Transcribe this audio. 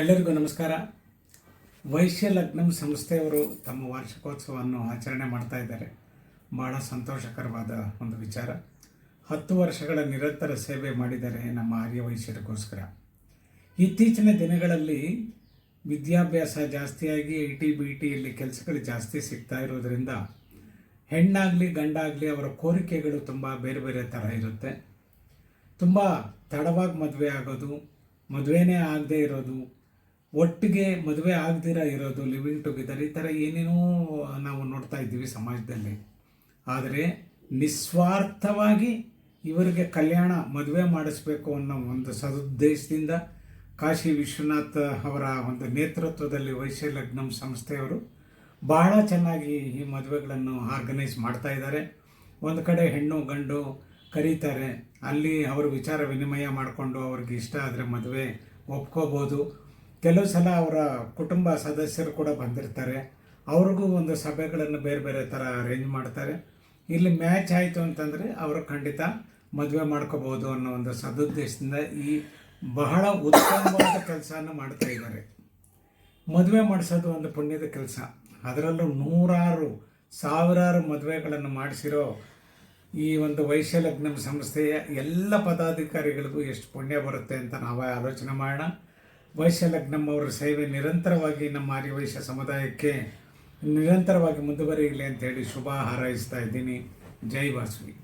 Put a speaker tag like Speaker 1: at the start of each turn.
Speaker 1: ಎಲ್ಲರಿಗೂ ನಮಸ್ಕಾರ. ವೈಶ್ಯ ಲಗ್ನಂ ಸಂಸ್ಥೆಯವರು ತಮ್ಮ ವಾರ್ಷಿಕೋತ್ಸವವನ್ನು ಆಚರಣೆ ಮಾಡ್ತಾ ಇದ್ದಾರೆ. ಭಾಳ ಸಂತೋಷಕರವಾದ ಒಂದು ವಿಚಾರ. 10 ವರ್ಷಗಳ ನಿರಂತರ ಸೇವೆ ಮಾಡಿದ್ದಾರೆ ನಮ್ಮ ಆರ್ಯ ವೈಶ್ಯರಿಗೋಸ್ಕರ. ಇತ್ತೀಚಿನ ದಿನಗಳಲ್ಲಿ ವಿದ್ಯಾಭ್ಯಾಸ ಜಾಸ್ತಿಯಾಗಿ IT-BTಯಲ್ಲಿ ಕೆಲಸಗಳು ಜಾಸ್ತಿ ಸಿಗ್ತಾ ಇರೋದರಿಂದ ಹೆಣ್ಣಾಗಲಿ ಗಂಡಾಗಲಿ ಅವರ ಕೋರಿಕೆಗಳು ತುಂಬ ಬೇರೆ ಬೇರೆ ಥರ ಇರುತ್ತೆ. ತುಂಬ ತಡವಾಗಿ ಮದುವೆ ಆಗೋದು, ಮದುವೆನೇ ಆಗದೇ ಇರೋದು, ಒಟ್ಟಿಗೆ ಮದುವೆ ಆಗದಿರ ಇರೋದು, ಲಿವಿಂಗ್ ಟುಗೆದರ್, ಈ ಥರ ಏನೇನೋ ನಾವು ನೋಡ್ತಾ ಇದ್ದೀವಿ ಸಮಾಜದಲ್ಲಿ. ಆದರೆ ನಿಸ್ವಾರ್ಥವಾಗಿ ಇವರಿಗೆ ಕಲ್ಯಾಣ ಮದುವೆ ಮಾಡಿಸ್ಬೇಕು ಅನ್ನೋ ಒಂದು ಸದುದ್ದೇಶದಿಂದ ಕಾಶಿ ವಿಶ್ವನಾಥ್ ಅವರ ಒಂದು ನೇತೃತ್ವದಲ್ಲಿ ವೈಶ್ಯ ಲಗ್ನಂ ಸಂಸ್ಥೆಯವರು ಬಹಳ ಚೆನ್ನಾಗಿ ಈ ಮದುವೆಗಳನ್ನು ಆರ್ಗನೈಸ್ ಮಾಡ್ತಾ ಇದ್ದಾರೆ. ಒಂದು ಕಡೆ ಹೆಣ್ಣು ಗಂಡು ಕರೀತಾರೆ, ಅಲ್ಲಿ ಅವರು ವಿಚಾರ ವಿನಿಮಯ ಮಾಡಿಕೊಂಡು ಅವ್ರಿಗೆ ಇಷ್ಟ ಆದರೆ ಮದುವೆ ಒಪ್ಕೋಬೋದು. ಕೆಲವು ಸಲ ಅವರ ಕುಟುಂಬ ಸದಸ್ಯರು ಕೂಡ ಬಂದಿರ್ತಾರೆ, ಅವ್ರಿಗೂ ಒಂದು ಸಭೆಗಳನ್ನು ಬೇರೆ ಬೇರೆ ಥರ ಅರೇಂಜ್ ಮಾಡ್ತಾರೆ. ಇಲ್ಲಿ ಮ್ಯಾಚ್ ಆಯಿತು ಅಂತಂದರೆ ಅವರು ಖಂಡಿತ ಮದುವೆ ಮಾಡ್ಕೋಬೋದು ಅನ್ನೋ ಒಂದು ಸದುದ್ದೇಶದಿಂದ ಈ ಬಹಳ ಉತ್ತಮವಾದ ಕೆಲಸವನ್ನು ಮಾಡ್ತಾ ಇದ್ದಾರೆ. ಮದುವೆ ಮಾಡಿಸೋದು ಒಂದು ಪುಣ್ಯದ ಕೆಲಸ. ಅದರಲ್ಲೂ ನೂರಾರು ಸಾವಿರಾರು ಮದುವೆಗಳನ್ನು ಮಾಡಿಸಿರೋ ಈ ಒಂದು ವೈಶ್ಯ ಲಗ್ನಂ ಸಂಸ್ಥೆಯ ಎಲ್ಲ ಪದಾಧಿಕಾರಿಗಳಿಗೂ ಎಷ್ಟು ಪುಣ್ಯ ಬರುತ್ತೆ ಅಂತ ನಾವೇ ಆಲೋಚನೆ ಮಾಡೋಣ. ವೈಶ್ಯ ಲಗ್ನಂ ಅವರ ಸೇವೆ ನಿರಂತರವಾಗಿ ನಮ್ಮ ಆರ್ಯವೈಶ್ಯ ಸಮುದಾಯಕ್ಕೆ ನಿರಂತರವಾಗಿ ಮುಂದುವರಿಯಲಿ ಅಂತೇಳಿ ಶುಭ ಹಾರೈಸ್ತಾ ಇದ್ದೀನಿ. ಜೈ ವಾಸವಿ.